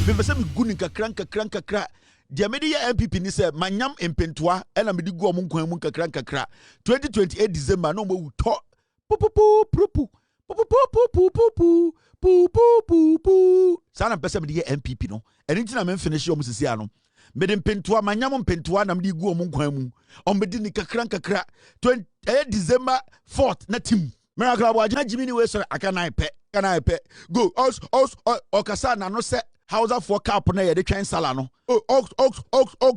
Me pese me gu ni kakra. Dia me dey MPP ni say manyam empentoa e na me di gu omon kwan mu kakra 2028 December no mo wuto sana pese me dey MPP no eni ntina me finish yo musisi ano me dey mpentoa manyam mpentoa na me di gu omon kwan mu on me di ni kakra 28 December 4th na tim me akra Aboagye na jimi ni we so aka na ipe go us okasa na no se Hausa for cap na ye de twen sala no. Oh, ox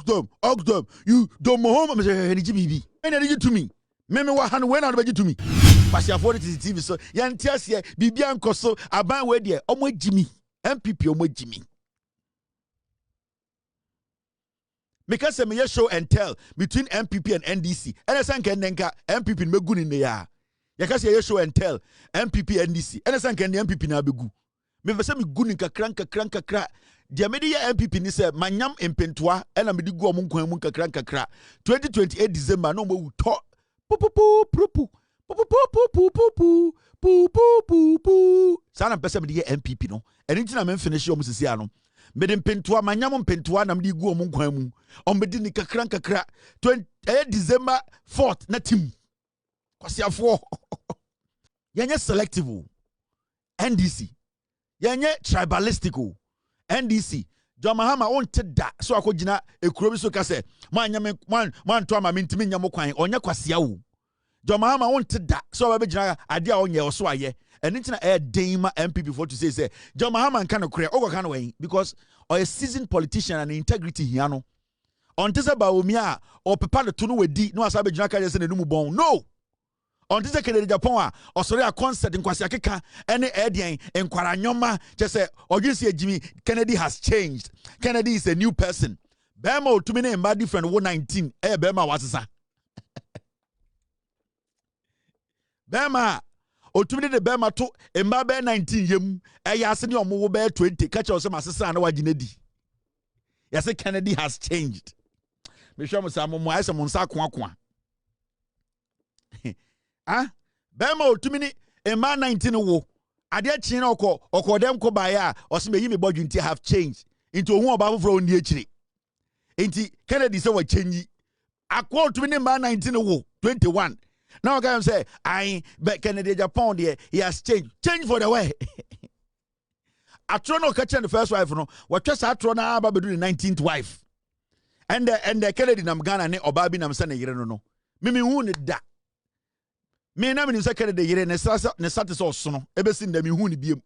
them. You don't home me say any GBB. Any you to me. Me wa han we na do to me. Pasia for the TV so yan tias ye bibia nkoso aban we de omo jimi. MPP omo jimi. Because me show and tell between MPP and NDC. And san ken nenka MPP me gu ni ne ya. Ya ka say show and tell MPP NDC. And san ken MPP na begu. Me pese me gu ni kakra dia me dey MPP ni say manyam empentoa e na me di gu omon kwan mu kakra 2028 December no mo wuto sana pese me dey MPP no eni ntina me finish yo musisi ano me dey mpentoa manyam mpentoa na me di gu omon kwan mu on me di ni kakra 28 December 4th na tim kwasiafo yenye selective NDC yenye tribalistical NDC John Mahama won't da so akogina ekuro bi so ka se man to ama mentimi nyamo kwan onye kwasia wo John Mahama won't da so ba begina ade a onye oso aye eni ntina den ma MPP for to say John Mahama nka no kure ogo kan wen because or a seasoned politician and integrity here no on tese Bawumia or pepa de to no wedi no asa begina ka se nenum bon no on this Kennedy Japan or sorry a concert in Kwasiakeka any edian in Kwaranyoma just say or you see Jimmy Kennedy has changed. Kennedy is a new person. Bema to me name my different 119 Bema was sa. Bema o to me the Bema to Mbabe 19 yem yasini omo be 20 catch us my sister and wajinedi. Yes, Kennedy has changed. Me show mo sa mo aisa mo nsa kwa. Ah, Bema otumini ema 19 wo. Ade chi na okodem ko baya osime yi me bodwu nti have changed. Into ohun oba foforo oni echire. Enti Kennedy say wa change. Akwa otumini ema 19 wo 21. Now I say I but Kennedy Japan there he has changed. Change for the way. Atro no catch the first wife no. What just atro na aba bedu the 19th wife. And the Kennedy nam Ghana ne obabi nam say na yire no no. Mimi hu ne da. Me na me say Kennedy yire ne status so no ebesi ndam hu ni biem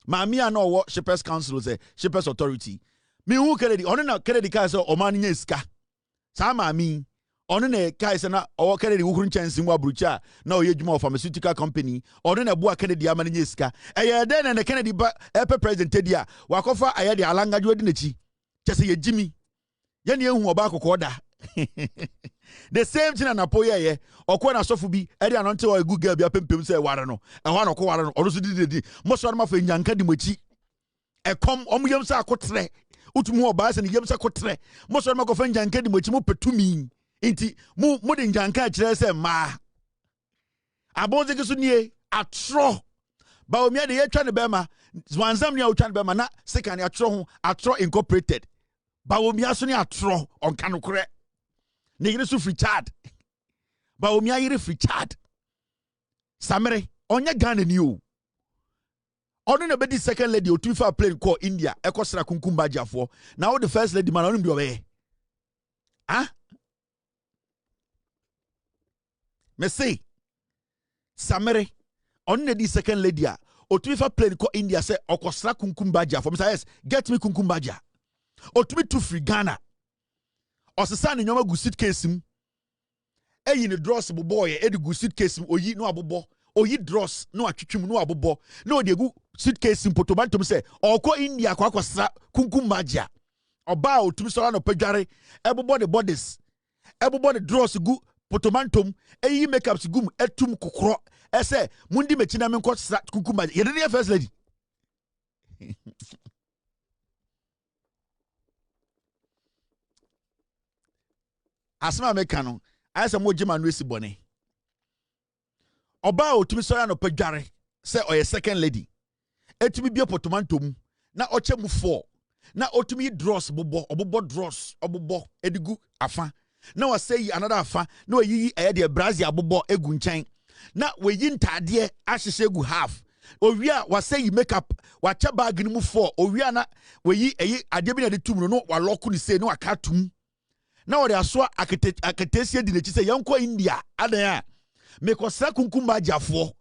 ma me ana owo Shippers Council say Shippers Authority me hu Kennedy ono na Kennedy kai say o man nya sika sa ma mi ono na kai say na owo Kennedy wukuru nchansi mu abrucha na oye djuma of pharmaceutical company ono na bua Kennedy amane nya sika eye den na Kennedy ba epe president dia wakofa aye de alangaju adi nachi chese ye jimi ye ne ehu oba kokoda the same thing na poye ye okwo na sofu bi e dey anonte o good girl bi apempem say ware no e ho anoko ware no oruso didi mo so ma fa nyanka di machi e kom omuyem sa akotre utumu oba se ne yem sa akotre mo so ma ko fa nyanka di machi mo petumi nti mo de nyanka kire se ma abonze ke so nie atro Bawumia de ye twa ne bema zwanzam ne utwa ne bema na second atro ho atro incorporated Bawumia so ne atro on kanokore ne yire so free child Bawumia yire free child Samira onye Ghana ni o ono na be di second lady o tu fa plane call India e ko sra kunkumbaji afo na wo the first lady man onu bi obeye ah me say Samira ono na di second lady a o tu fa plane call India say okosra kunkumbaji afo me say yes get me kunkumbaji o tu to free Ghana osesa ne nyoma gu suitcase mu eyi ne dross boboy e de gu suitcase mu oyi no abobo oyi dross no atwetwum no abobo na o de gu suitcase mu potomantom se okọ India kwa kwasra kunkumagia oba otumi so na padware ebobo the bodies ebobo the dross gu potomantom eyi makeups gum etum kokoro ese mundi mechi na menko sra kunkumagia ye de first lady asma meka no ayese mo jema no esi bone oba otumi so ya no padware se oye second lady etumi bia potomantom na oche mu 4 na otumi dross obobo dross obobo edigu afa na wasay another afa na wayiyi de brazil abobo egu nchen na wayi ntade ahyehye egu half owia wasay makeup wacha bag ni mu for owia na wayi ade bi na de tum no wa lock ni say no aka tum na wode aso akatesie di nechi say yanko India adan a mekosa kunkumba jafo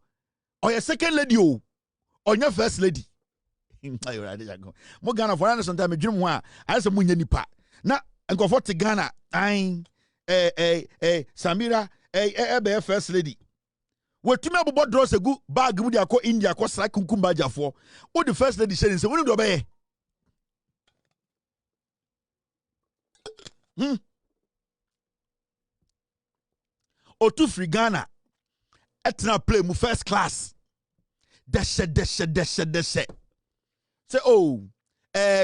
oye second lady o onya first lady mo Ghana for sometimes me dwum ho a ayese mo nya nipa na nkofo te Ghana Samira be first lady wetumi abobo dross egu bag mu dia ko India ko sra kunkumba jafo o the first lady shey say wonu do be otu free Ghana etna play mu first class deshe say oh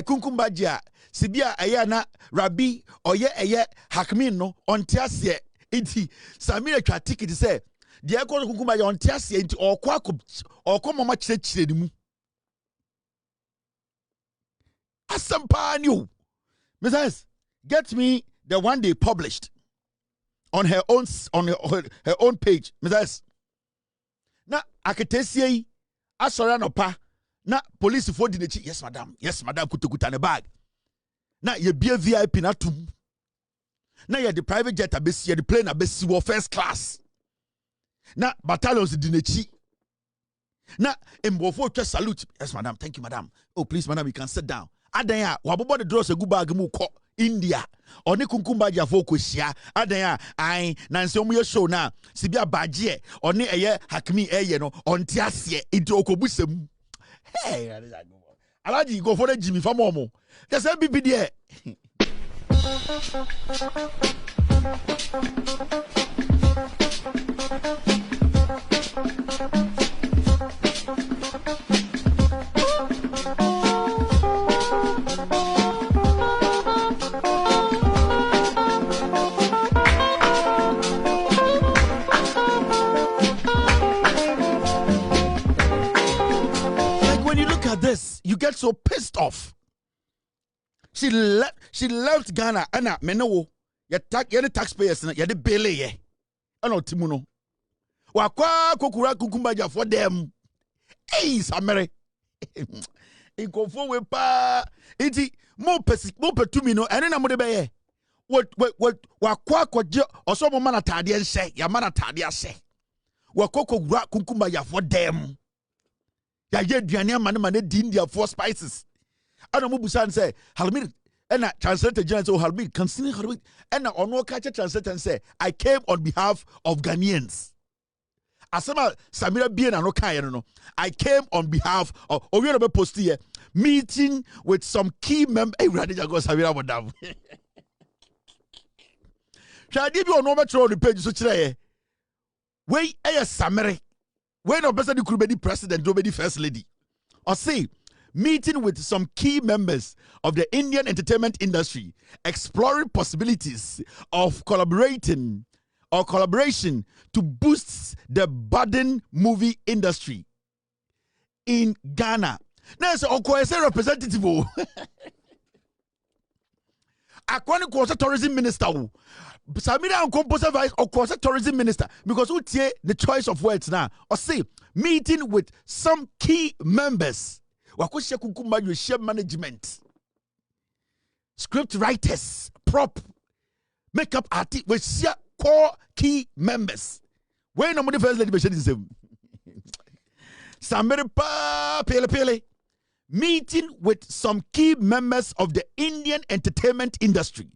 kunkumbajia sibia aya na rabi oye hakmin no ontiasie enti Samira twa ticket say de ekọ kunkumbajia ontiasie enti okọ mama chire ni mu asampa ni o Mrs. Get me the one they published on her own page Mrs. Na aketesie asori anopa na police for di nechi yes madam kutukuta ne bag na ye bia VIP na tum na ye the private jet abesi ye the plane abesi wo first class na battalions di nechi na embofo twa salute yes madam thank you madam oh please madam you can sit down adan ya wabobo the dross egu bag mu ko India oni kunkumba jafo kosia adan ya ai na nse omu ye show na sibia Aboagye oni eye hakimi eye no onti ase into okobusem hey alaji go for the Jimmy famomo just say bibi there. This you get so pissed off. She left Ghana and menowo ye taxpayers na ye de bele ye ana otimu no wakwa kokura kukumbaja for them hey Samira inkofo we pa iti mo petumi no ene na mo de be ye wakwa kwaje oso mo mana tade nse ya mana tade ase wakokogura kukumbaja for them ya ye duane amane di India for spices ana mo busan say Halmir ena translator general so Halmir consider Halmir ena ono ka translator say I came on behalf of Ghanaians asema Samira bien no kan no I came on behalf of we no be post here meeting with some key members hey ready go Samira madam shadi bi ono be throw the page so kire we Samira we no person the Kurubedi president, nobody first lady. Or say, meeting with some key members of the Indian entertainment industry, exploring possibilities of collaboration to boost the budding movie industry in Ghana. Now, so Okoye representative. Akwani Kwasa tourism minister. Samira and composer vice or Kwasa tourism minister because who tie the choice of words now or say meeting with some key members wakusha kukumba you share management script writers prop makeup artist we share core key members when no first lady be same Samira pa pele meeting with some key members of the Indian entertainment industry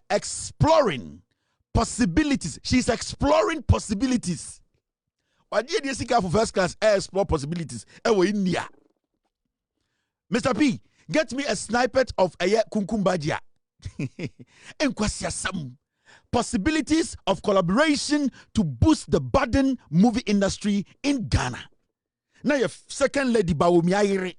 exploring possibilities. She's exploring possibilities. Why did you seek for first class? Explore possibilities. India. Mr. P, get me a snippet of Aya Kunkumbajia. Possibilities of collaboration to boost the budding movie industry in Ghana. Now your second lady Bawumia.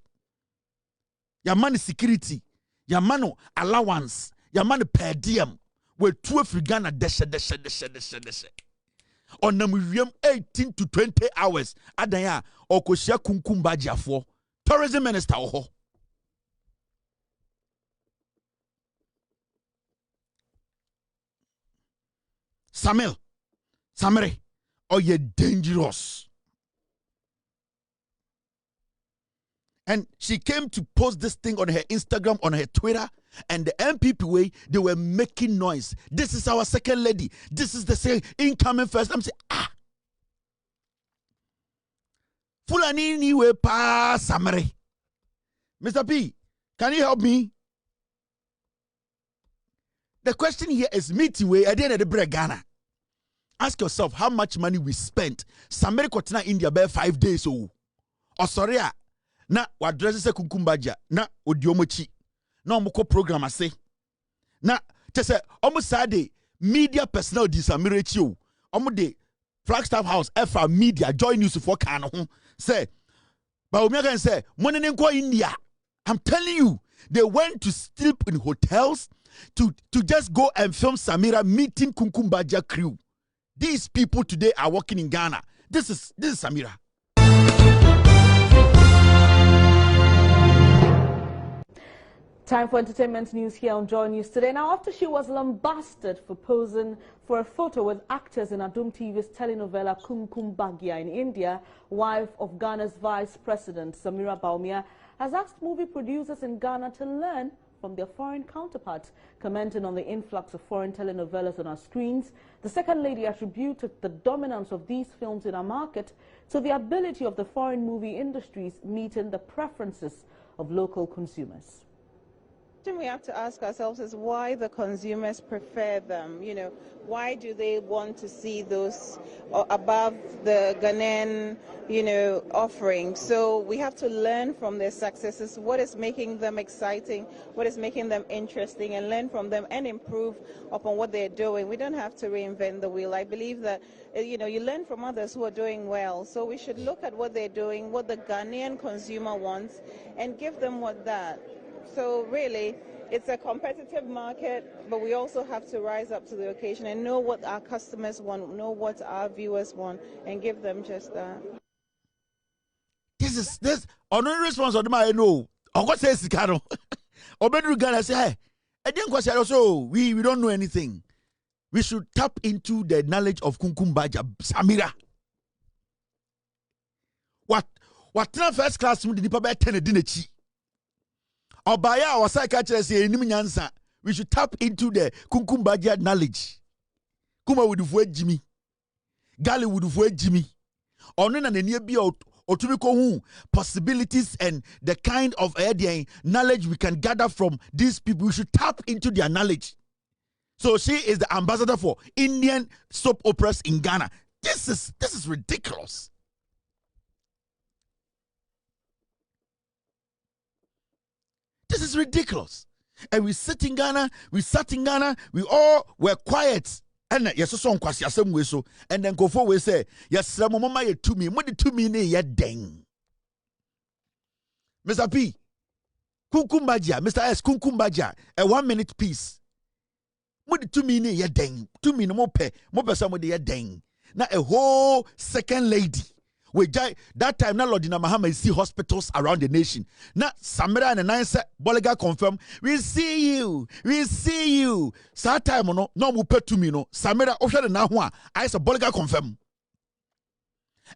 Your money security. Your money allowance. Your money per diem. We 12 Ghana deshe. On the 18 to 20 hours. Adanya okoshia kunkumbaji afo. Tourism minister oho. Samira, or you're dangerous. And she came to post this thing on her Instagram, on her Twitter, and the MPP way, they were making noise. This is our second lady. This is the incoming first. I'm saying, Fulani ni we pa Samira. Mr. P, can you help me? The question here is meaty way at the end of the break, Ghana. Ask yourself how much money we spent. Samira kotina India by 5 days. Oh, sorry. Na wadresse se kunkumbaja na odiomochi na omko program ase na tese omo sade media personnel di Samira chi o omo de Flagstaff House FR media join news for kan ho say Bawumia can say money nko India. I'm telling you, they went to sleep in hotels to just go and film Samira meeting kunkumbaja crew. These people today are working in Ghana. This is Samira. Time for entertainment news here on Joy News today. Now, after she was lambasted for posing for a photo with actors in Adutwum TV's telenovela Incompetence in India, wife of Ghana's Vice President Samira Bawumia has asked movie producers in Ghana to learn from their foreign counterparts. Commenting on the influx of foreign telenovelas on our screens, the second lady attributed the dominance of these films in our market to the ability of the foreign movie industries meeting the preferences of local consumers. We have to ask ourselves is why the consumers prefer them. You know, why do they want to see those above the Ghanaian, offering? So we have to learn from their successes, what is making them exciting, what is making them interesting, and learn from them and improve upon what they're doing. We don't have to reinvent the wheel. I believe that, you learn from others who are doing well. So we should look at what they're doing, what the Ghanaian consumer wants, and give them that. So really, it's a competitive market, but we also have to rise up to the occasion and know what our customers want, know what our viewers want, and give them just that. This honorary response of the man I know. I got say Sikaro. Obedu Ghana say, hey, I didn't go say also we don't know anything. We should tap into the knowledge of Kunkumbaja Samira. What na first class mu di pa 10 dinechi. Obaya or psychiatrist say nyansa. We should tap into the Kunkumbaja knowledge. Kuma would avoid Jimmy. Gali would avoid Jimmy. Or none and near be out or to possibilities and the kind of knowledge we can gather from these people. We should tap into their knowledge. So she is the ambassador for Indian soap operas in Ghana. This is ridiculous. This is ridiculous. And we sat in Ghana, we all were quiet. And yes, so on kwasi asem we so. And then go forward say, yes, mama ye to me, what the 2 minute ye deng. Mr. P, Kunkumbaja, Mr. S, Kunkumbaja, a 1 minute piece. What the 2 minute ye deng, 2 minute more somebody ye deng. Now a whole second lady. That time, now Lordina Mahama see hospitals around the nation. Now Samira and I said, Bolega confirm, we see you. So time no mu pay to me no. Samira official na ho I said Bolega confirm.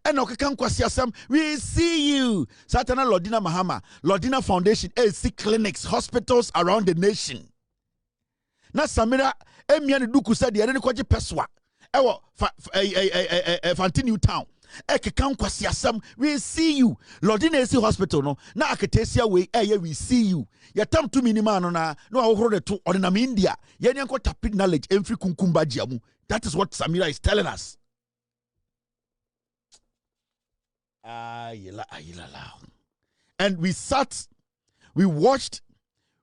And no kan kwasi asem, we see you. Satana Lordina Mahama, Lordina Foundation, AC clinics, hospitals around the nation. Now Samira emiane duku said the ene kwaje peswa. Ewo Fanti New Town. We see you. Lordina AC Hospital no. Na aketesia we we see you. Ya tam to minima no na no awhoro to ordinam India. Ya nyanko tapid knowledge every kunkumbaji amu. That is what Samira is telling us. And we sat, we watched,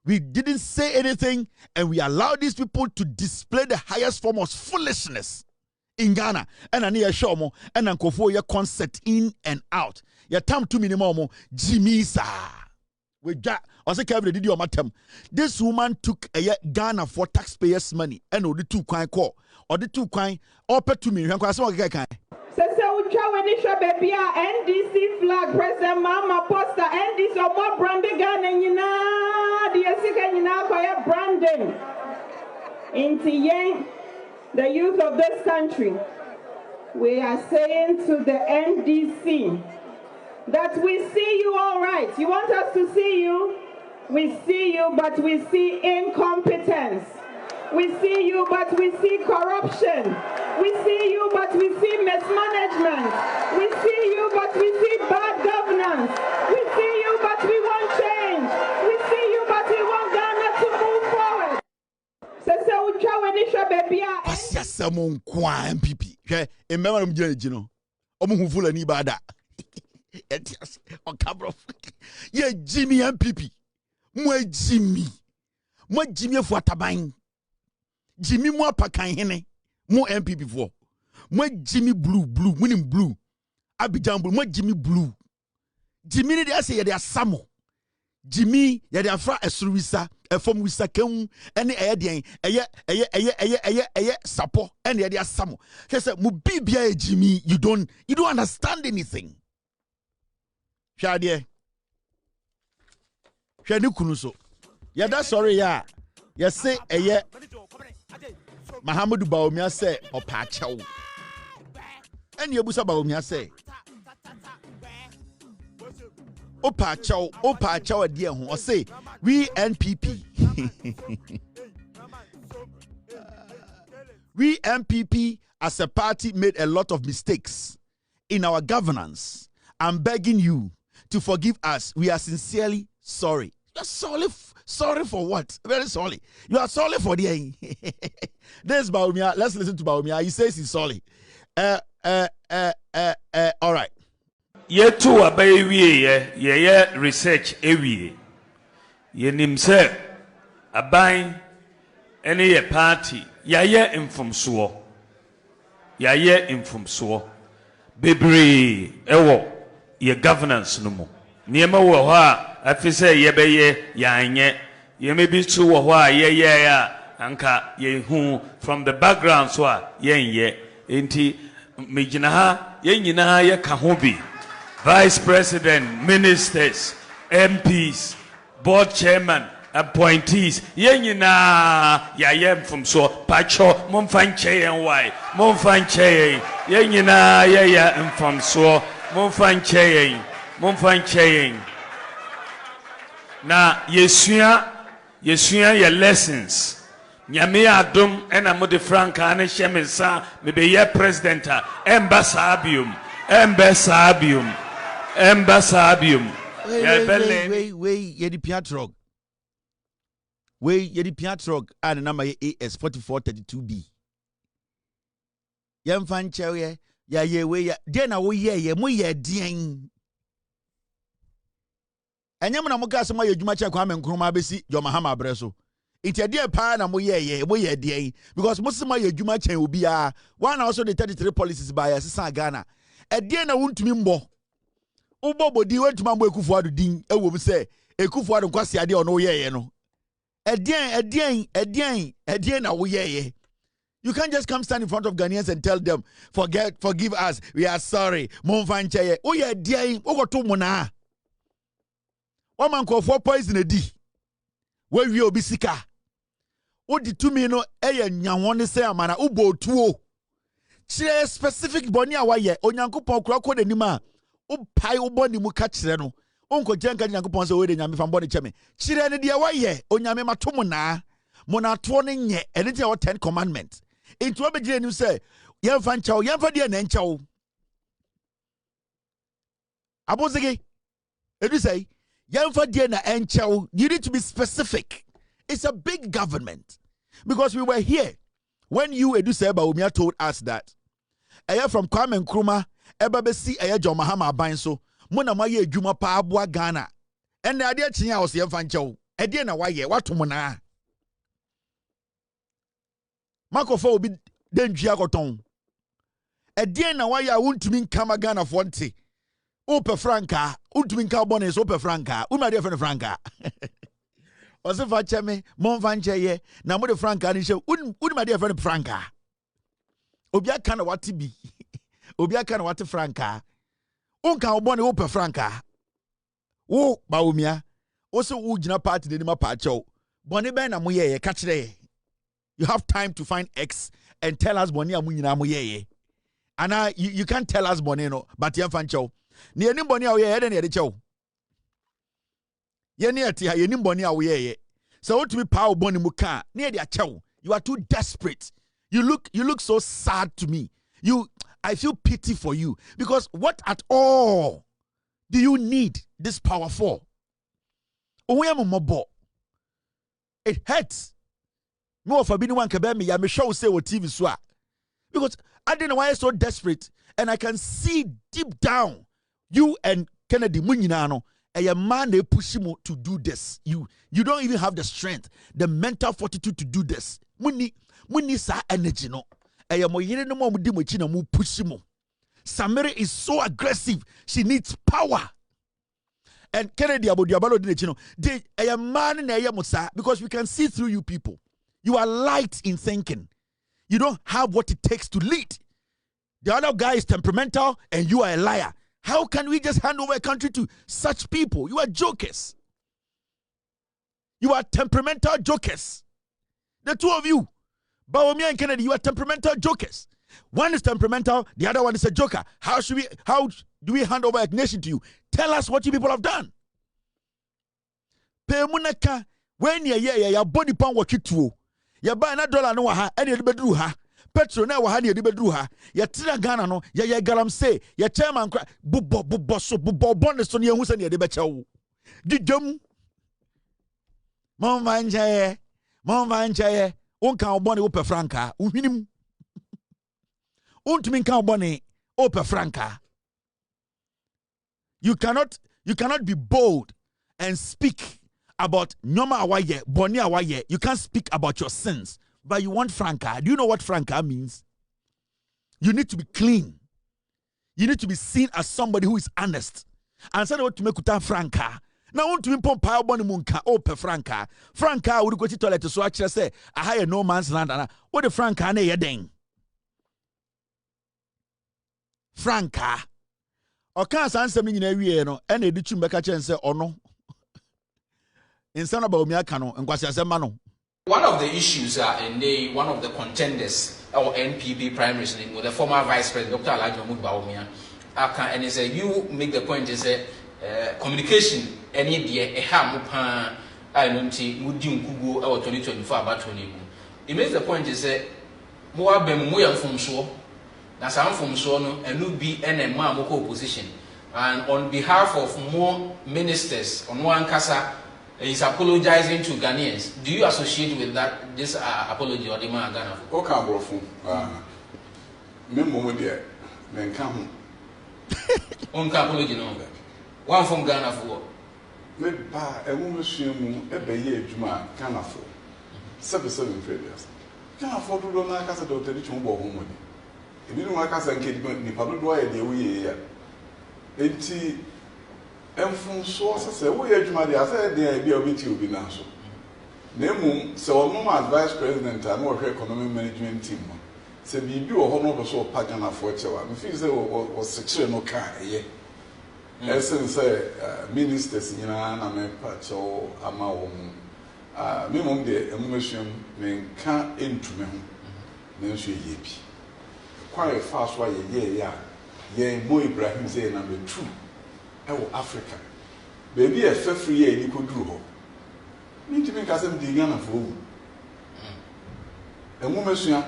we didn't say anything, and we allowed these people to display the highest form of foolishness in Ghana. And I need show mo and uncle for your concert in and out. Your time to minimum Jimmy sa. We got also Kevin did your matem. This woman took a Ghana for taxpayers' money and the 2 coin call or the 2 coin or pay to me. NDC flag, President Mama poster, NDC or more branding Ghana, the Branding. Into Yang. the youth of this country, we are saying to the NDC that we see you all right. You want us to see you? We see you, but we see incompetence. We see you, but we see corruption. We see you, but we see mismanagement. We see you, but we see bad governance. We see you, but we want change. We see you, but we want Ghana to move forward. Pasia Samon Kwa MPP. Remember him, Jino. Omuhufula ni bada. On cabro. Ye Jimmy MPP. Mwe Jimmy for tabain. Jimmy mo pakan hene. Mo MPP for. Mwe Jimmy blue, winning blue. Abidjan blue. Mwe Jimmy blue. Jimmy ni de say ye de asamo. Jimmy ye de afra esuruwisa. Efom wisa kem ene eye sapo ene ye de asamo. Say mu bibia Jimmy you don't understand anything. Shade. Shade kunu so. Yeah, that's sorry, yeah. You say, Mahamudu Bawumia say, or Pachow. And you busa Bawumia say, O Pachow, dear, or say, we NPP. We NPP as a party made a lot of mistakes in our governance. I'm begging you to forgive us. We are sincerely sorry. You're sorry for what? Very sorry. You are sorry for the This Bawumia. Let's listen to Bawumia. He says he's sorry. All right. Ye tu abaye ye research ewie. Ye nimse aban ene ye party ye infomso. Ye infomso. Bebre ewo ye governance no mo. Niema wo ho a afi say ye beye yanye ye mebi tu wo ho a ye ya anka ye hu from the background so a ye enti mejina ha ye nyina ha ye ka ho bi vice president, ministers, MPs, board chairman, appointees ye nyina ya ye from so pacho momfanche yen why momfanche ye nyina ye ya from so momfanche yen na yesua ye lessons nyame adom ena mode franka ne hyemensa me be ye president embasabium Wait, ye di piatrog. Wait, ye di piatrog and number AS 4432B. Yem fan chewe ya ye we den na wo ye mo ye den. Enyem na mo ga so ma ye dwuma che kwa me nkroma besi jo mahama breso. Iti ade pa na mo ye den because mo se ma ye dwuma che obi a one also the 33 policies by asisa Ghana. Ade na wontumi mbo. Ubo bodi wentuma mbo Ekufuado din ewom se Ekufuado kwase ade ono ye no. Ade na wo ye. You can't just come stand in front of Ghanaians and tell them, forgive us, we are sorry. Momfanche. Oh yeah, dear, ogoto mona. One man call for poison a D. Where we be sika. O di to me no nyanwone say amana ubo tuo. Chire specific boni awaye onyankopon kura ko denima o pai o boni mu ka chire no. Onko jenka nyankopon say we de nyame fam boni cheme. Chire ne de waye onyame matomo na. Mona to ne nye ene je o 10 commandments. Into obegire ni say yemfa nchawo yemfa de na nchawo. Abozege edu say yemfa de na nchawo. You need to be specific. It's a big government. Because we were here when you Edu Bawumia told us that from Kwame Nkrumah ebabesi John Mahama aban so mona maye adwuma pa aboa Ghana and the idea chinya was yemfa nchawo ede na waye watomo na makofo obi dendua koton ede na waye wontumi nkama Ghana fonte ope franka wontumi nka bonus ope franka uma de franka Osefa cheme monfanche ye na mo de franka ni she unima de friend franka obi aka na wate bi obi aka na wate franka unka obone wo pe franka wo Bawumia wo se wo gina party de ni ma pa chew bone ben na mo ye ka kire you have time to find X and tell us boni amunyina mo ye. And you can't tell us boni no, but you fan chow. Ni any boni awe ye, then ye chow. Ye ni ati ha ye ni boni awe ye. So what to be power boni muka, ni dia chow. You are too desperate. You look so sad to me. I feel pity for you because what at all do you need this power for? It hurts. No for being one kabemi ya me show say what TV swa. Because I didn't know why I'm so desperate and I can see deep down you and Kennedy Munyinano a man they push him to do this. You don't even have the strength, the mental fortitude to do this. Muni sa energy no. A mo yene no mo di mo chi na mo push him. Samira is so aggressive. She needs power. And Kennedy Abodiabalo did you know they a man na ya musa because we can see through you people. You are light in thinking. You don't have what it takes to lead. The other guy is temperamental and you are a liar. How can we just hand over a country to such people? You are jokers. You are temperamental jokers. The two of you, Bawumia and Kennedy, you are temperamental jokers. One is temperamental, the other one is a joker. How do we hand over a nation to you? Tell us what you people have done. Pemunaka, when ya body pound what you do. Ya buy na dollar no ha, any bedru ha. Petro na wa ha ni bedru ha. Ya tira Ghana no, ya galam say, ya chairman cry, bubo so bubo bonus on hu se ne de becha wo. Didum. Mon vanjaye. Unka obone ope franka. Uhinim. Untumi nka obone ope franka. You cannot be bold and speak about Nyoma Awaye, Boni Awaye. You can't speak about your sins, but you want franca. Do you know what franca means? You need to be clean. You need to be seen as somebody who is honest. And say what to make uta franca. Now want to impom pa boni munka ope franca. Franca would go to toilet so actually say I hire no man's land and what the franca na yeden. Franca. O kan san sem nyina wie no e na Adutwum beka chen say ono insan Bawumia kano nkwasi asema no. One of the issues in one of the contenders or NPP primaries with the former Vice President Dr. Adutwum Bawumia and he said you make the point is communication any dia e ha mo pa anunti mudi nkugo e 2024 abatoni mu. He makes the point is mo abem mo yamfomso na samfomso no enu bi enema mo opposition and on behalf of more ministers on one kasa is apologizing to Ghanaians. Do you associate with that this apology or the man Ghana? Okay, brofu. Me mo dey men ka ho. On ka apology no. One from Ghana for. Me ba e mo suamu e be ye adwuma Ghana for. 7 previous. Ghana for do na ka say Dr. Adutwum bo ho mo ni. E bi no aka say nke ni pa do ya de wo ye ya. Enti enfun so say wo ye adwuma de asa de e bi obeti obi na so. Na emu se ono advice president and wo hwe economic management team no. Se bibi wo ho no so pa Ghana for chewa. Me feel say wo secure no ka eye. Essence ministers nyina na me pa cho ama wo mu. Me mom de emumasuam me nka entume ho. Na nso ye bi. Kwai fast wa ye ye Mo Ibrahim say number 2 ewo Africa. Baby e fefri ye ni koduru ho. Me ntimi nka sem di Ghana fo wu. Emumasuam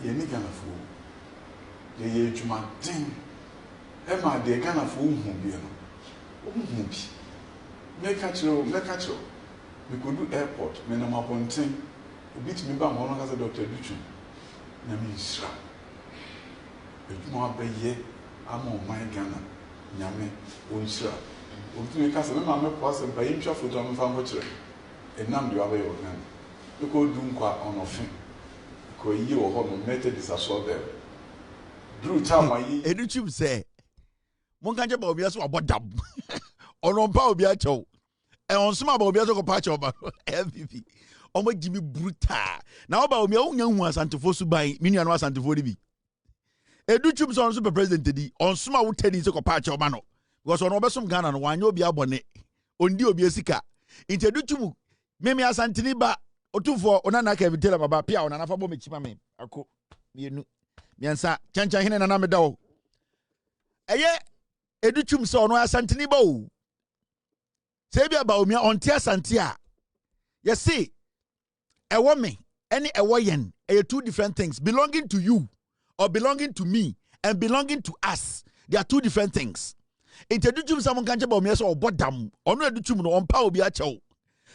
ye ni Ghana fo wu. Ye adwuma den. Emma de Ghana fo wu bi no. Wu bi. Make catch we could do airport, me na maponten. Obi timi ba mo no ka say Dr. Adutwum. Na me isra. Edwuma ba ye ama o man Ghana. Nyame o isra. Obi timi ka say me ma me pass ba yin twa photo am fa ho kire. Enam de wa ba ye o Ghana. We could do nkwa on ofin. Ko yi o ho no method is assault there. Drew time ayi. Adutwum say mon kan je ba obi aso abodam. Ono pa obi a chew. E on suma ba obi aso ko pa chew ba. MVP. Omo Jimmy brutal. Na oba omi unya hu asantefo su ban, minu anu asantefo ni bi. Adutwum so on super president di, on suma wo tedi se ko pa chew ba no. Because on obesom Ghana no wanyo obi abone. Ondi obi esika. Inte Adutwum meme asanteni ba otufo onana ka vitela baba pia onana fa bo mechima me ako mienu miansa chanchan hene nana meda o eye Adutwum so ono asanteni ba o se bia Bawumia onte asante a you see ewo me any ewo yen two different things belonging to you or belonging to me and belonging to us. They are two different things. Adutwum someone can Bawumia so obodam ono Adutwum no onpa obi a chew.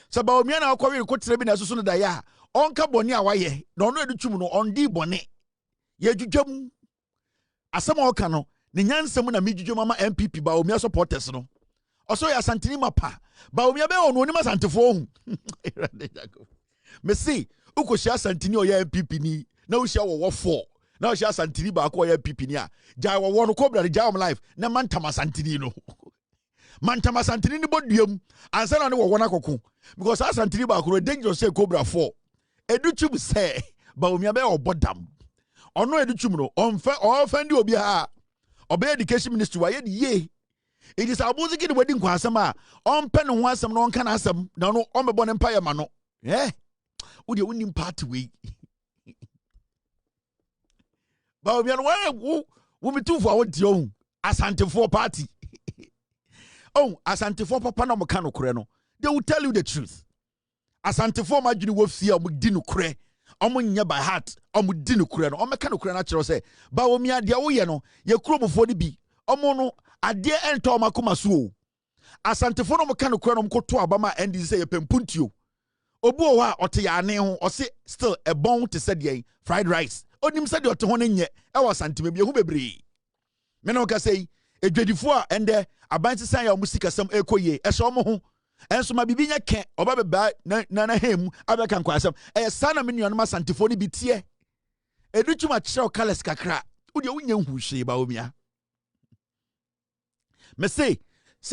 So Bawumia na akwa we ko tere bi na so no da ya onka boni a waye na ono Adutwum no ondi boni ye dwudwam asem oka no ne nyansem na medwudwam ama MPP Bawumia supporters no oso ya santini mapa Bawumia be ono ni masantefo hu me see ukoshia santini o ya MPP ni na ushia wo 4 na ushia santini ba ko ya MPP ni a jai wo no kobra jai am life na mantama santini no mantama santini ni boduam ansa na ne wo wona kokko because santini ba ko dangerous say cobra 4 Adutwum say Bawumia be obodam ono Adutwum no offend obi ha obe education ministry wa ye ye it is abuziki the wedding kwasam a onpe ne ho asem no onka na asem na no ombebo ne mpaye ma no wo de wonim party we Bawumia no wo mitufo a wodi o asantefo party oh asantefo papa na mo ka no kore no they will tell you the truth asantefo madwini wo fie mo di no kore omo nya by heart omo di no kore no omo ka no kore na kire say Bawumia de wo ye no ye kromofo ni bi omo no ade ento makoma so asantefo no mo ka no kore no mo koto abama and say ye pempuntio obu o wa ote ya ane ho o se still a bon to said ye fried rice onim said ote ho ne nye e wa santime bi hu bebre me no ka say edwadifo a ende abanti san ya musika sam ekoye e so mo ho enso ma bibi nya ke oba beba na hem abeka nkwasam e sana me nuanu ma santefo ni bi tie Adutwum a kire o kales kakra wo de wonya hu hwe Bawumia me say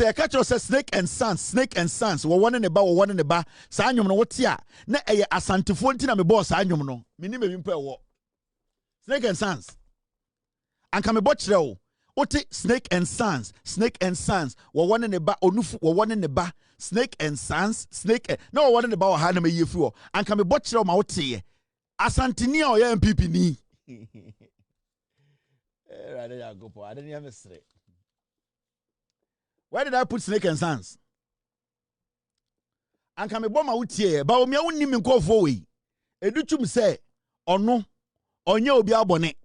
a catcher says snake and sons wo one ne ba sa anwom no wote a na eye asantefo nti na me boss anwom no me ni me mpa wo snake and sons anka me bo kire wo wote snake and sons wo one ne ba onufu wo one ne ba snake and sons no wo one ne ba wo ha na me yefu wo anka me bo kire wo ma wote ye asanteni a o ya MPP ni rather ya go po I didn't have a straight. Where did I put snake and sons? Anka me boma wutie Bawumia wonni me nkofo we Adutwum say ono onye obi abone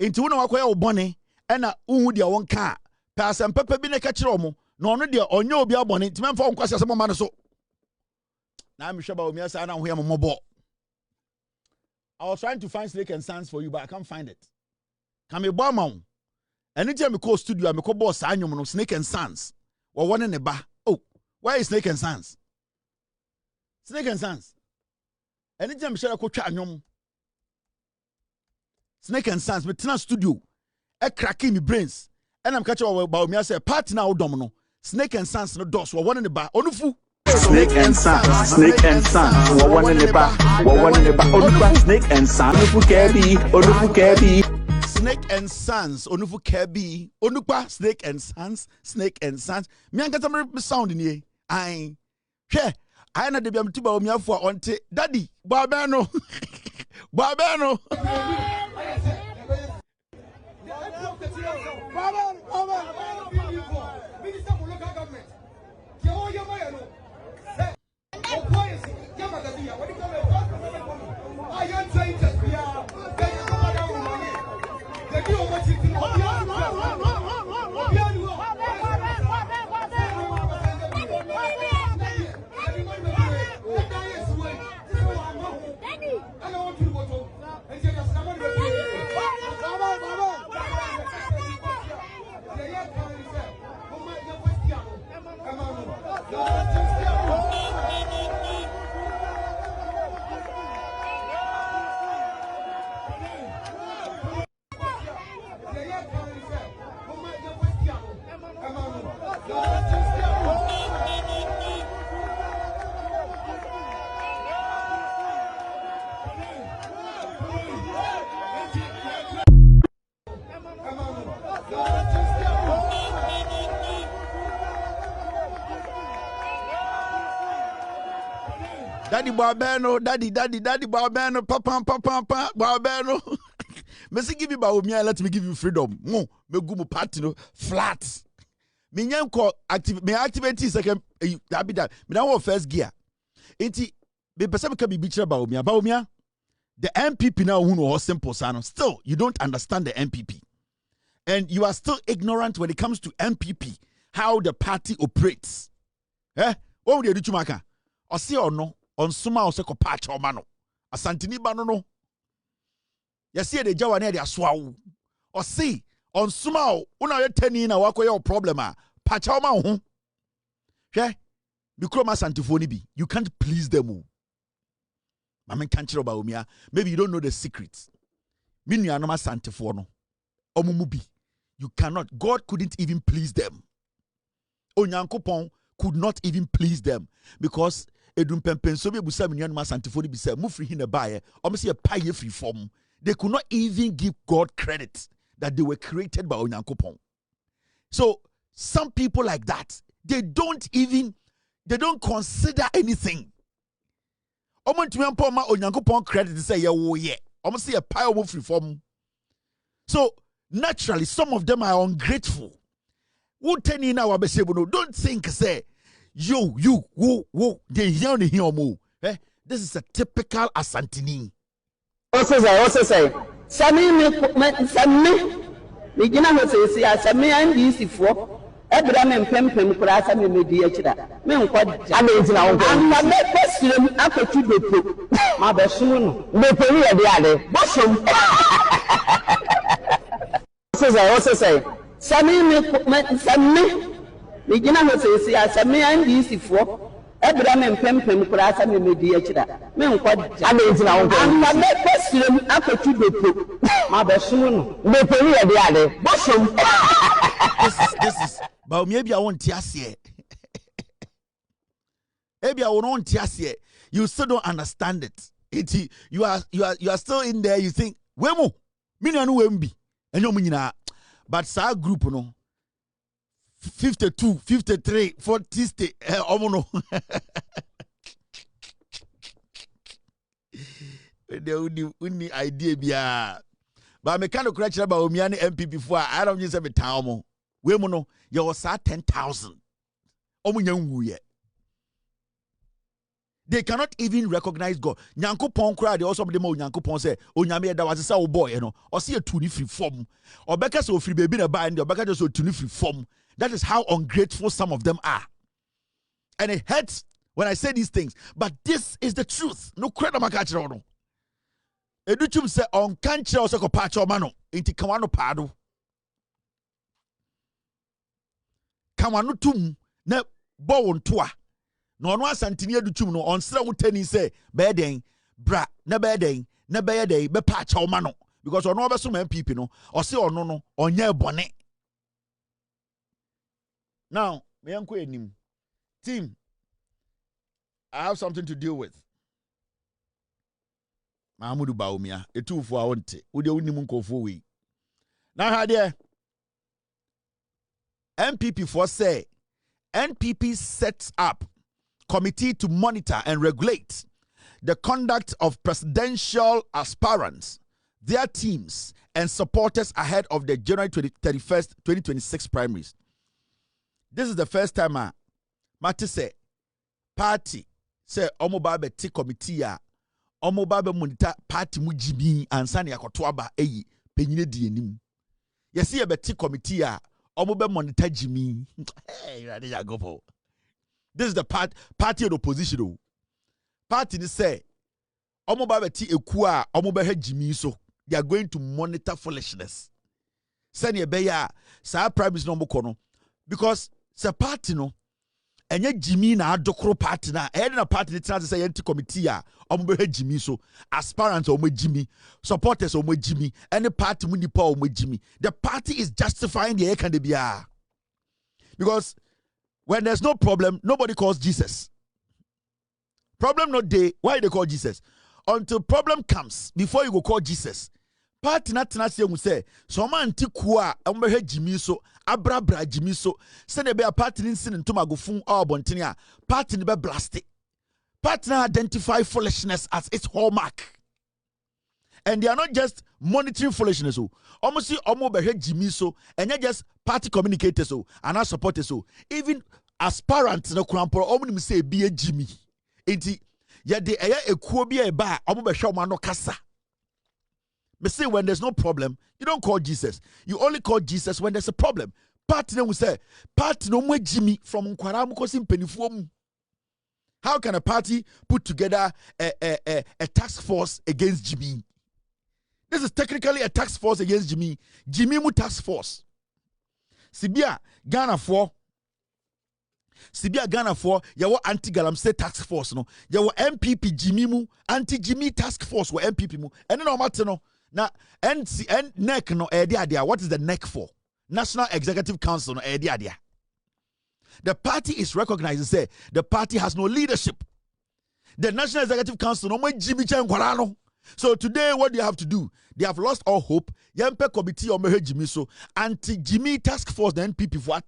enti wo na wakoya wo bone e na uhu dia wonka pa asem pepe bi ne ka kire omo na ono dia onye obi abone enti memfa wonkwase asem ma no so na me hwe Bawumia say na ho ya momobo. I was trying to find snake and sons for you but I can't find it. Ka me bo ma wo eni me call studio me call boss anwom no snake and sons. Or one in the bar. Oh, why is snake and sons? Snake and sons. Anytime shall I coach anyom. Snake and sons, but in studio. A cracking me brains. And I'm catching about me. I say, party now, domino. Snake and sons, no doors, or one in the bar. Onufu. Snake and sons. Or one in the bar. Onufu. Snake and sons. Onufu kebi. Snake and sons, onufu kebi, onupa, snake and sons. Me angata me sound in here. I na de biam tuba Bawumia for onte. Daddy, babano. Bawumia, daddy Bawumia, papa Bawumia. Messi give you Bawumia, let me give you freedom. Mo, me go mu party no flat. Me nyanko activate second that me na first gear. Enti me person can be bichira Bawumia. The MPP now who know simple sano. Still, you don't understand the MPP. And you are still ignorant when it comes to MPP, how the party operates. What would you do to Maka? Or see or no, on Suma or Seko Patch or Mano. A Santini Banono. You see the Jawane, they are swau. Or see, on Suma, una ye 10 in a walk away or problem, Patch or Mano. Yeah? Mikroma Santifoni be. You can't please them. Mama can't tell Bawumia. Maybe you don't know the secrets. Mini anoma Santifono. Omumubi. You cannot. God couldn't even please them. Onyankopon could not even please them because edum pempen so be busa mini anoma Santifoni be say move free in the buyer. Almost a pie free form. They could not even give God credit that they were created by Onyankopon. So some people like that, they don't consider anything. Onyankopon credit say yeah. Almost a pie of free form. So naturally, some of them are ungrateful. Don't think say they hear more. This is a typical Asantini. Also say, Sami, begin to say, Sami and easy for. Abraham and Pempem Kurasa may be a chida. Men quite amazing. I'm not question after 2 days. My best soon. The Peria the other. Bosom. Also say, Sami, begin to say, Sami and easy for. Abraham and Pempem Kurasa may be a chida. Men quite amazing. I'm not question after 2 days. My best soon. The Peria the other. Bosom. This is. But maybe I won't tear. Maybe I won't tear. You still don't understand it. You are still in there. You think wemo mini anu wembi enyo munyina. But sa group no 52, 53, 40 stay omono. The only idea biya. But me kind of correct about Bawumia MP before. I don't use every time. We mono you was 10,000. They cannot even recognize God. Nyankopon cry they also them Nyankopon say onyame da was say o boy or see a tuni free form or beka so free baby na buy and or beka just so tuni free form. That is how ungrateful some of them are. And it hurts when I say these things, but this is the truth. No credit makachiro no. Adutwum say on kanchira o se ko pa cho mano enti kamano pado. Kamano tum na bo wontoa na ono asantini Adutwum no onsra wotani say beden bra na beden na beden be pa cha oma no because ono obeso man MPP no o se ono no onya ebone. Now me yanko enim team, I have something to deal with. Mahamudu Bawumia etufo a wonte wo de wonim nkofo wi na ha de MPP for say NPP sets up committee to monitor and regulate the conduct of presidential aspirants, their teams, and supporters ahead of the January 31st, 2026 primaries. This is the first time Mati say party say omobabe ti committee ya omobabe monitor party mujibi ansani yakotoaba eyi penyine di enim. Yesi ye be ti committee ya omobe monitor Jimmy. Hey, this is the party of the opposition. Party ni say omoba beti ekua omobe he Jimmy so they are going to monitor foolishness. Send ye beya sa prime minister no kono because se party no enye Jimmy na adokro party na na party ni try say yenti committee a omobe he Jimmy so aspirants omo Jimmy supporters omo Jimmy any party mu nipa omo Jimmy. The party is justifying the can be because when there's no problem, nobody calls Jesus. Problem not day. Why they call Jesus? Until problem comes, before you go call Jesus. Party not tenacity will say, so man tikua, he Jimmy so, abrabra Jimmy so, send a bear party in sin to Magufun or Bontinia, party in the blasted. Partner identify foolishness as its hallmark. And they are not just monitoring foolishness. Almost see almost Jimmy so, and not just party communicators so, and our supporters so. Even aspirants no crampo, almost say be a Jimmy. Enti ya de a kuobi a ba almost show man no kasa. Me say when there's no problem, you don't call Jesus. You only call Jesus when there's a problem. Party no say party no more Jimmy from Nkwara kosim penifuom. How can a party put together a task force against Jimmy? This is technically a task force against Jimmy. Jimmy mu task force. Sibia Ghana for yawo anti-galamsey task force no. Yawo MPP Jimmy mu anti-Jimmy task force wo MPP mu. And no matter no. Na NEC no idea. What is the NEC for? National Executive Council no idea. The party is recognized. Say the party has no leadership. The National Executive Council no more Jimmy Changwarano. So today, what do you have to do? They have lost all hope. Yempe committee or mehe Jimmy so anti-Jimmy task force the NPP for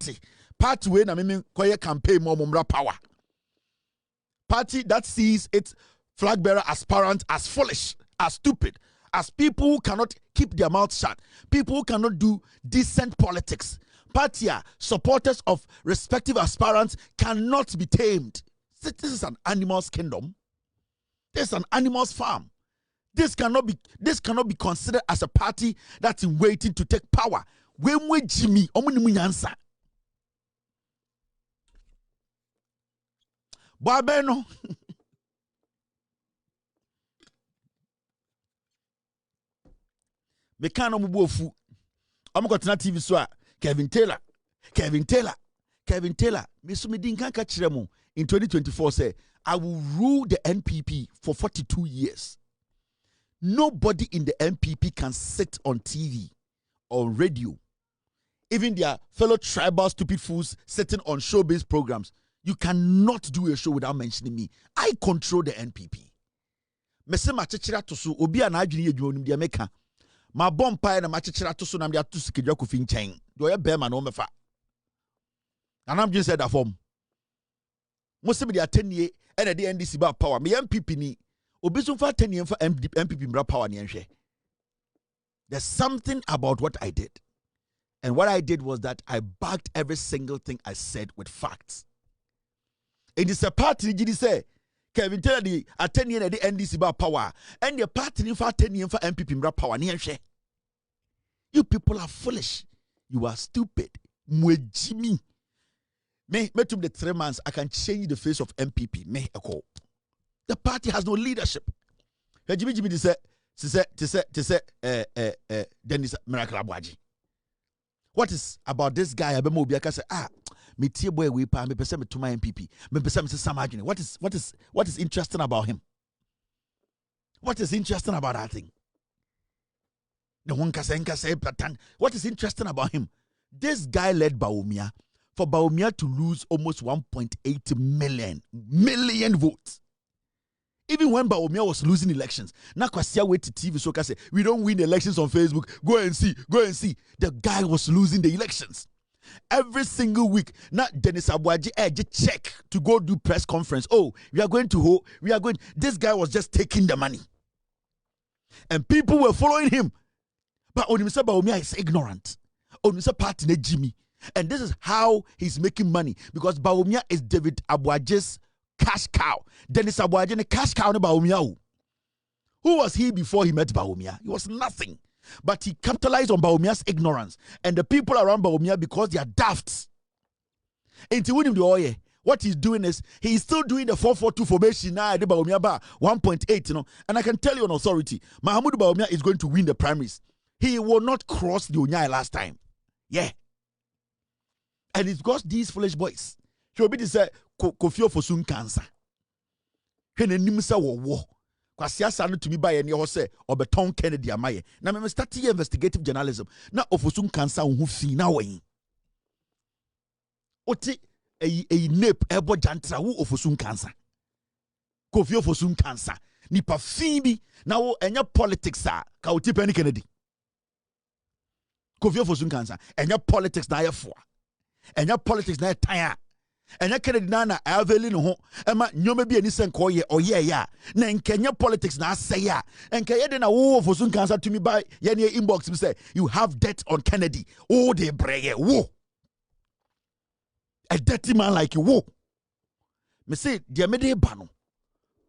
party way na mimi koye campaign more mumra power. Party that sees its flag bearer aspirant as foolish, as stupid, as people who cannot keep their mouths shut, people who cannot do decent politics. Party supporters of respective aspirants cannot be tamed. This is an animal's kingdom. This is an animal's farm. This cannot be considered as a party that's in waiting to take power. When we Jimmy, omunimunyansa. Babeno. Mekano mubofu. Omukotina TV so Kevin Taylor. Mesumidin kan ka kiremo in 2024 say I will rule the NPP for 42 years. Nobody in the NPP can sit on TV or radio. Even their fellow tribal stupid fools sitting on show-based programs. You cannot do a show without mentioning me. I control the NPP. Mese machichira tosu obi a na adwene yedwo nim de meka. Ma bompa na machichira tosu na me atosu kedwa kofi nchen. Do ye be ma no mefa. And I'm just said that form. Most of the attenye and the NDC ba power. Me MPP ni obisun fa attenye for MPP bra power ni enhwe. There's something about what I did. And what I did was that I backed every single thing I said with facts. It is a party did say Kevin Taylor the attenye na the NDC ba power and the party ni fa attenye for MPP bra power ni enhwe. You people are foolish. You are stupid. Mwejimi. Me to the 3 months, I can change the face of MPP. Me echo. The party has no leadership. Jimmy say Dennis Miracle Aboagye. What is about this guy? I say me tie boy we pa me pese me to my MPP. Me pese me say Samagine. What is interesting about him? What is interesting about that thing? The one say what is interesting about him? This guy led Bawumia. For Bawumia to lose almost 1.8 million votes. Even when Bawumia was losing elections, now Kwasia wait to TV so say we don't win elections on Facebook. Go and see. The guy was losing the elections. Every single week, now Dennis Aboagye just check to go do press conference. Oh, we are going. This guy was just taking the money. And people were following him. But Onimisa Bawumia is ignorant. Onimisa party ne Jimmy. And this is how he's making money. Because Bawumia is David Aboagye's cash cow. Dennis Aboagye, the cash cow ne Bawumia. Who was he before he met Bawumia? He was nothing. But he capitalized on Bawumia's ignorance. And the people around Bawumia because they are daft. What he's doing is, he's still doing the 4-4-2 formation now. The Bawumia bar 1.8, And I can tell you on authority, Mahamudu Bawumia is going to win the primaries. He will not cross the Onyai last time. Yeah. And it's because these foolish boys. He'll be to say, Kofio for soon cancer. When a nimsa war. Kwasia sanu to me by any horse or Beton Kennedy Amaye. Now, I'm starting investigative journalism. Now, Ofosun cancer who fee now. Oti a nip ebo jantra who Ofosun cancer. Kofio for soon cancer. Nipa Phoebe. Now, and your politics are Kauti Penny Kennedy. Kofio for soon cancer. And your politics na for. And your politics na tire. enya Kennedy na aveli no ho ema nyoma bi ani senko ye oye ya na nkenya politics na asay ya nkeye de na wo for so nkansa to me by ye ne inbox me say you have debt on Kennedy oh de breye wo a dirty man like you wo me say de me de ba no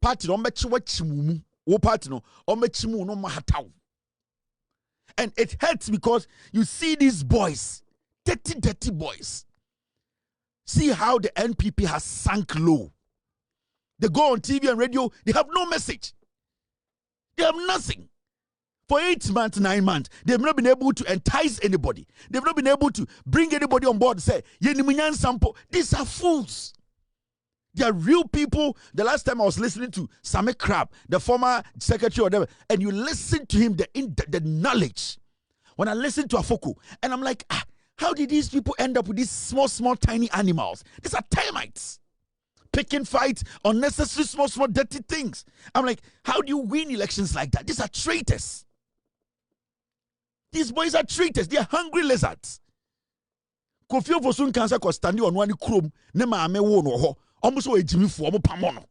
party no mechi wachimumu wo party no o mechimu no mahataw. And it hurts because you see these boys, dirty boys. See how the NPP has sunk low. They go on TV and radio, they have no message. They have nothing. For 8 months, 9 months, they've not been able to entice anybody. They've not been able to bring anybody on board and say, Yenimunyan Sampo. These are fools. They are real people. The last time I was listening to Samira, the former secretary or whatever, and you listen to him, the knowledge. When I listen to Afoko, and I'm like, how did these people end up with these small, tiny animals? These are termites. Picking fights, unnecessary, small, dirty things. I'm like, how do you win elections like that? These are traitors. These boys are traitors. They are hungry lizards. Kofi Ofosun cancer cause standing on one chrome, nema ame wo no ho. Almost a Jimmy for pamono.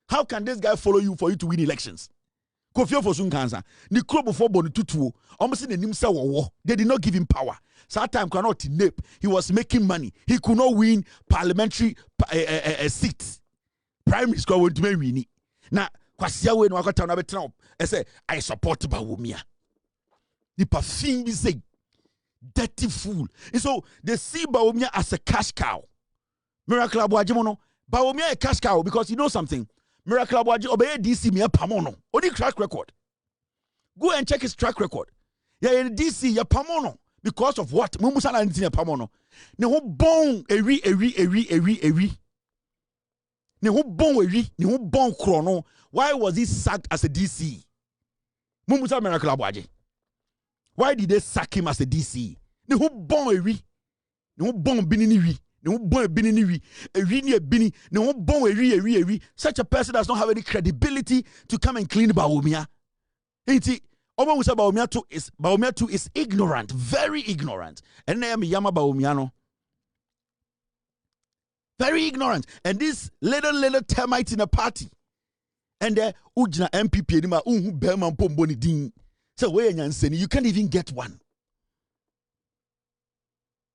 How can this guy follow you for you to win elections? Kofi Ofosun cancer. Ni chrome before bonu tutu. Almost in the nimsa war. They did not give him power. So that time cannot nape. He was making money. He could not win parliamentary seats. Primary school went to me win. Now, kwasia we no akota na betra. I say I support Bawumia. The perfume be say dirty fool. And so they see Bawumia as a cash cow. Miracle Aboagye mono. Bawumia a cash cow because you know something. Miracle Aboagye obey DC me pamono. Only track record. Go and check his track record. Yeah, in DC ya pamono because of what? Mumusa na nti ya pamono. Ne ho bon ewi. Ne ho bon ewi, ne ho bon krono. Why was he sacked as a DC? Mumusa Miracle Aboagye. Why did they sack him as a DC? Ne ho bon ewi. Ne ho bon binini wi. Ne ho bon binini wi. Ewi ni ebini. Ne ho bon ewi. Such a person does not have any credibility to come and clean Bawumia. Inti Oba Musa Bawumia too is ignorant, very ignorant. And I am Yama Bawumia no. Very ignorant. And this little termite in a party. And the Ujna MPP Edima Berman Pomboni Ding. So where you can't even get one.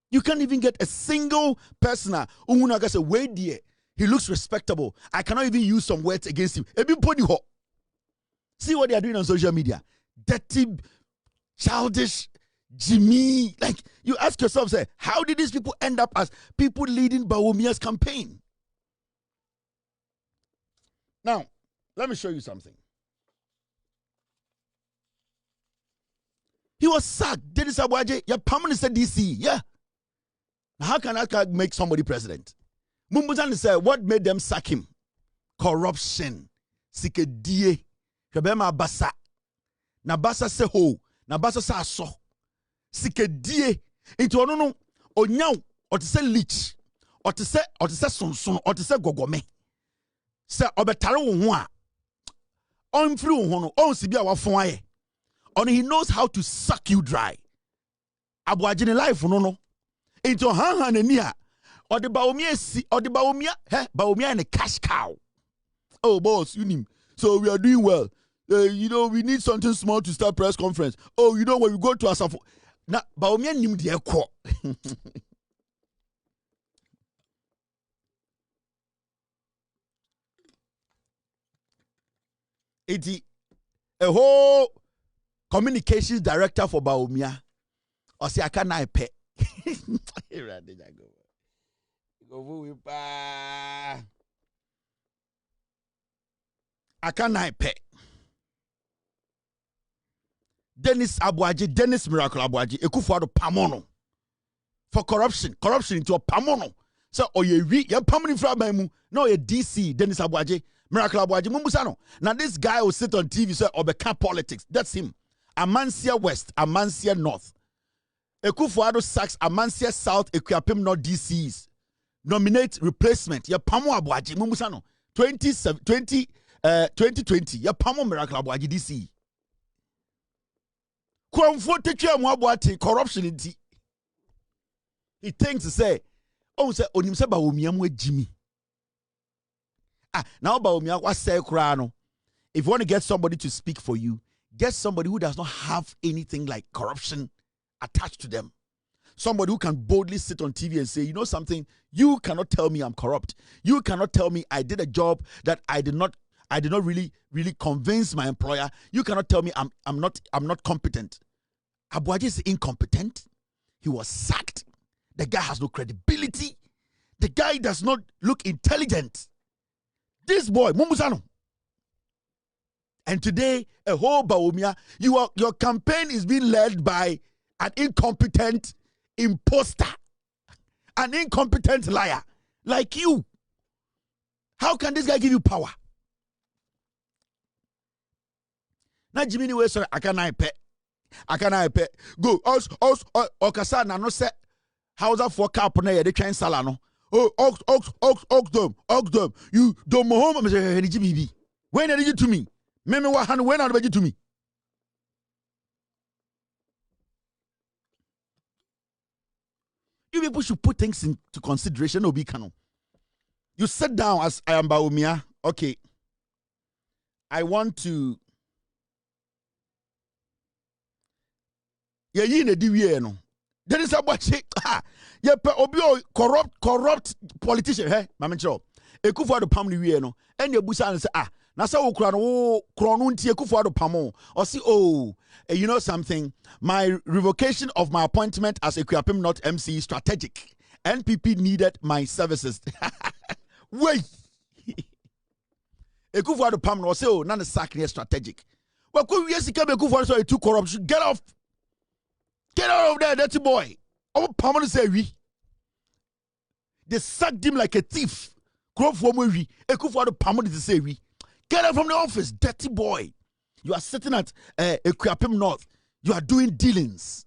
You can't even get a single person who say, wait dear, he looks respectable. I cannot even use some words against him. See what they are doing on social media. Dirty, childish, Jimmy. Like, you ask yourself, say, how did these people end up as people leading Bawumia's campaign? Now, let me show you something. He was sacked. Dennis Aboagye, your permanent DC. Yeah. How can I make somebody president? Mumbuzan said, what made them sack him? Corruption. Sikedie. Kabema basa. Na basa se ho. Na basa sa so. Sikedie. Into ono onyaw. Otise leech. Otise sonson. Otise gogome. Se obetare wo ho a. Onfiri wo ho no. Onsibi a wafon aye. Only he knows how to suck you dry. Aboagye ne life no. Into hanhanania. Or the Bawumia, Bawumia and a cash cow. Oh, boss, you need. So we are doing well. We need something small to start press conference. Oh, when we go to Asafo. Now, Bawumia nim the echo. It's a whole communications director for Bawumia. Or say I can't pay. I can't pay. Dennis Miracle Aboagye, Ekufuado Pamono for corruption into a Pamono. So you're permanent from no a DC Dennis Aboagye, Miracle Aboagye Mumbusano. Now this guy will sit on TV say Obeka politics. That's him. Amansia West, Amansia North. Ekufuado sacks Amansia South, Ekuapem North DCs. Nominate replacement. Ya Pamo Aboagye Mumbusano. 2020. Ya Pamo Miracle Aboagye DC. Corruption. He thinks to say, Oh, say onim se Bawumia mu Jimmy. Now Bawumia was say krano. If you want to get somebody to speak for you, get somebody who does not have anything like corruption attached to them. Somebody who can boldly sit on TV and say, you know something, you cannot tell me I'm corrupt. You cannot tell me I did a job that I did not really convince my employer. You cannot tell me I'm not competent. Aboagye is incompetent. He was sacked. The guy has no credibility. The guy does not look intelligent. This boy, Mumusano. And today, a whole Bawumia, your campaign is being led by an incompetent imposter, an incompetent liar like you. How can this guy give you power? Na Jimmy we sorry, I can't pay. Go, okasa na no se Hausa for cap na ye de twen sala no. Oh, Oxdom. You don't Muhammad me Jimmy. When did you to me? Meme wa hand when are you to me? You people should put things into consideration, Obi Kano. You sit down as I am Bawumia. Okay. I want to. Yeah, you need no. There is a watch. Yeah, Obi corrupt politician. Hey, Mamencho. Ekufuado pam ni wie no. And your busa and say na sa okura no krono ntie Ekufuado pamo. Or see you know something? My revocation of my appointment as a Ekuapem North MC is strategic. NPP needed my services. Wait. Ekufuado pam no say na the sack near strategic. Well, could we see Ekufuado so too corrupt? Get off. Get out of there, dirty boy. Oh, pam say we. They sacked him like a thief. Ekufuado pam to say we. Get out from the office, dirty boy. You are sitting at Ekuapem North. You are doing dealings.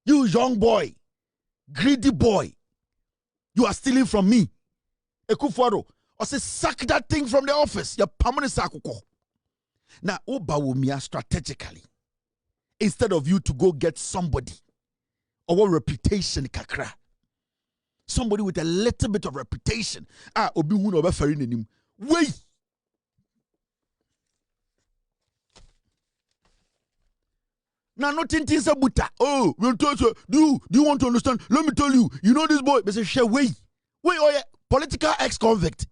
You young boy, greedy boy. You are stealing from me. Ekufuado, I say sack that thing from the office. You're permanent sakuko. Now, Bawumia strategically, instead of you to go get somebody or reputation kakra, somebody with a little bit of reputation. Obi hu no be fari nanim. Wait. Now, nothing is a buta. Oh, we'll tell you. Do you want to understand? Let me tell you. You know this boy. They say, share wait. Oh yeah, political ex-convict.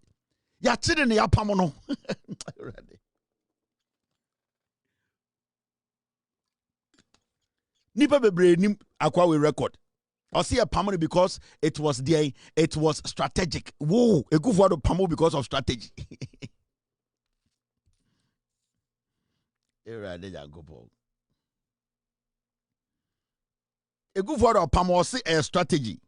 Ya children ya pamono. Nipa bebre nim akwa we record. I see a pamon because it was strategic. Whoa, a good word of pamo because of strategy. A good word of pamo was a strategy.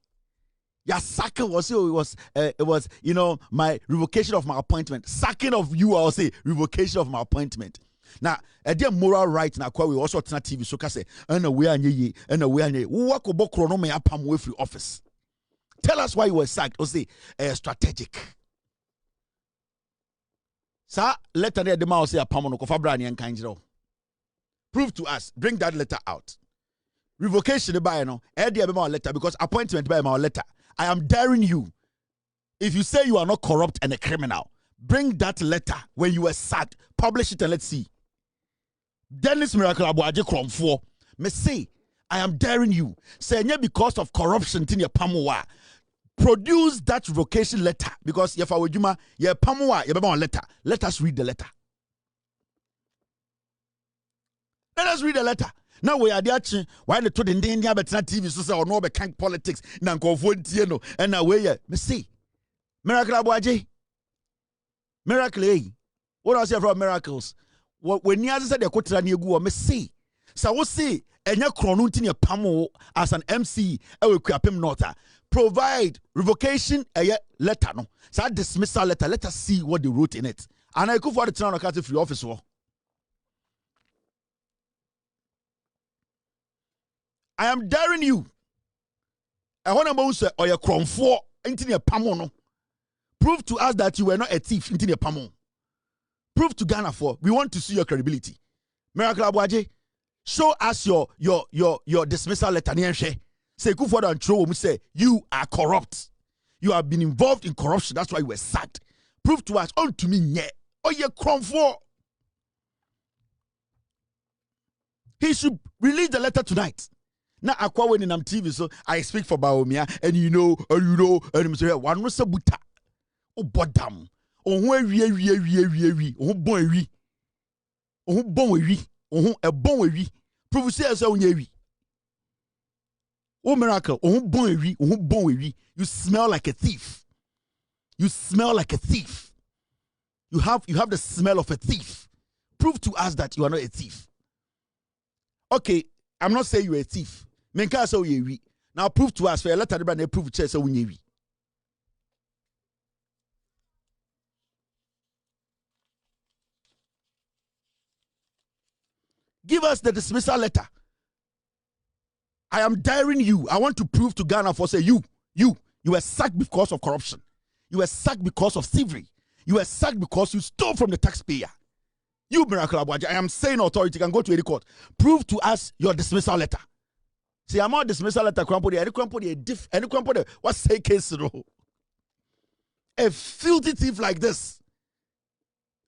Your sacking was it was you know my revocation of my appointment. Sacking of you, I'll say revocation of my appointment. Now, a dear moral right now, we also turn TV so can say, and away and ye, what could Bokrono may apam with free office. Tell us why you were sacked, or say strategic. Sir, letter there the mouse say a pamono of Abrani and Kanjiro. Prove to us, bring that letter out. Revocation by no, dear letter because appointment by my letter. I am daring you. If you say you are not corrupt and a criminal, bring that letter when you were sacked, publish it and let's see. Dennis Miracle Aboagye Kromfo. Me say, I am daring you. Say, because of corruption in your pamoa. Produce that revocation letter. Because if I were Juma, your pamoa, your letter. Let us read the letter. Let us read the letter. Now we are there. Why the to the India but not TV so say or no be kind politics. Nan go for no. And now we me say, Miracle Aboagye. Miracle, what I say from miracles? When you said the quote and you go, me see. So we see, and your chronuntin your pamo as an MC, I will crap him not. Provide revocation a letter. No, so dismissal letter. Let us see what they wrote in it. And I go for the town of free office. I am daring you. I want to say, or your cron for into your pamo. Prove to us that you were not a thief into the pamo. Prove to Ghana for we want to see your credibility. Miracle Aboagye, show us your dismissal letter. Say Ekufuado and Tro say you are corrupt. You have been involved in corruption. That's why you were sacked. Prove to us. On to me, yeah. Oh, yeah, crumb for. He should release the letter tonight. Now, Aqua when in TV, so I speak for Bawumia, and you know, and I'm saying, one was a buta. Oh, bodam. Oh, oh, boy, oh, boy, oh, a boy, prove says, oh, yeah. Oh, miracle, oh, boy, you smell like a thief. You smell like a thief. You have the smell of a thief. Prove to us that you are not a thief. Okay, I'm not saying you're a thief. Menka so ye. Now prove to us for a letter to prove to so we. Give us the dismissal letter. I am daring you. I want to prove to Ghana for say you were sacked because of corruption. You were sacked because of thievery. You were sacked because you stole from the taxpayer. You miracle Aboagye, I am saying authority can go to any court. Prove to us your dismissal letter. See, I'm on dismissal letter. What's say case? A filthy thief like this.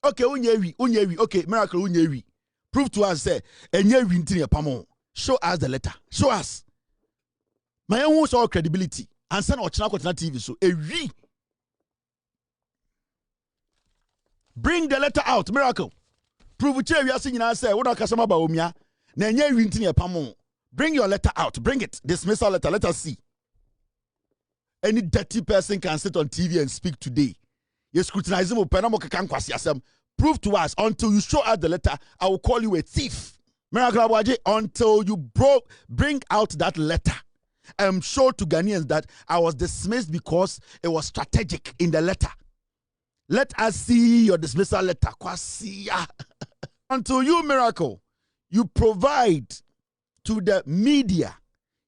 Okay, unyewi. Okay, miracle unyewi. Prove to us, say, show us the letter. Show us. My own show credibility. And send our channel TV. So, bring the letter out, miracle. Prove it. We are saying, I say, what are Kasama Bawumia? Bring your letter out. Bring it. Dismissal letter. Let us see. Any dirty person can sit on TV and speak today. You scrutinize him. Prove to us. Until you show us the letter, I will call you a thief. Miracle Aboagye, until you bring out that letter. I am sure to Ghanaians that I was dismissed because it was strategic in the letter. Let us see your dismissal letter. Until you, miracle, you provide to the media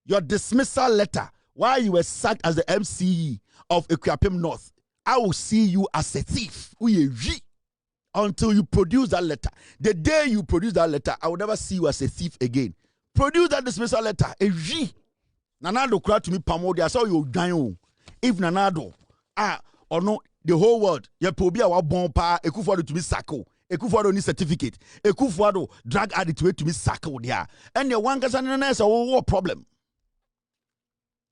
your dismissal letter while you were sacked as the MCE of Ekuapem North, I will see you as a thief. Until you produce that letter. The day you produce that letter, I will never see you as a thief again. Produce that dismissal letter. Nanado cried to me, Pamodi, I saw you dying. If Nanado, or no, the whole world, you probably our bon pa, Ekufuado to be sacco. Ekufuado need certificate. Ekufuado drag addict way to be sacco there. And the one person is a war problem.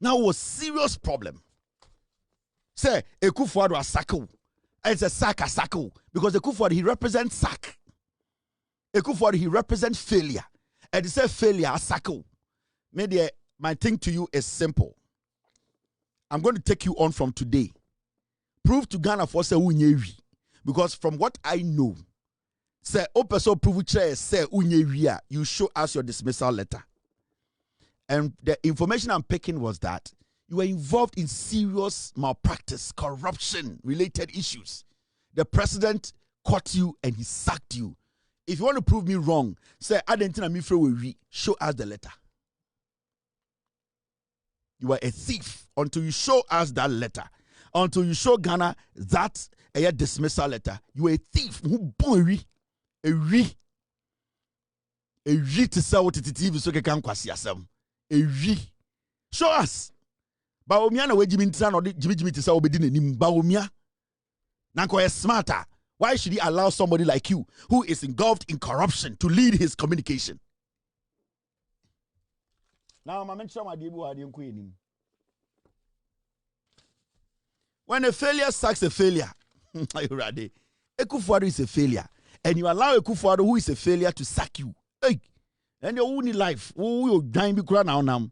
Now a serious problem. Say Ekufuado a sacco. It's a sacco because Ekufuado he represents sack. Ekufuado he represents failure. And he said failure a sacco. Maybe my thing to you is simple. I'm going to take you on from today. Prove to Ghana for say unyewi. Because from what I know, say opeso prove say unyewi, you show us your dismissal letter. And the information I'm picking was that you were involved in serious malpractice, corruption related issues. The president caught you and he sacked you. If you want to prove me wrong, say Adentina Mifre, show us the letter. You are a thief until you show us that letter. Until you show Ghana that a dismissal letter. You are a thief. Who born a to sell what it is so can kwasi asem. Show us. Bawumia na we Jimmy to say obedi nim Bawumia. Nanko is smarter. Why should he allow somebody like you who is engulfed in corruption to lead his communication? Now, when a failure sucks a failure, Ekufuado is a failure, and you allow Ekufuado who is a failure to sack you. Hey, and your only life, who you dying be now.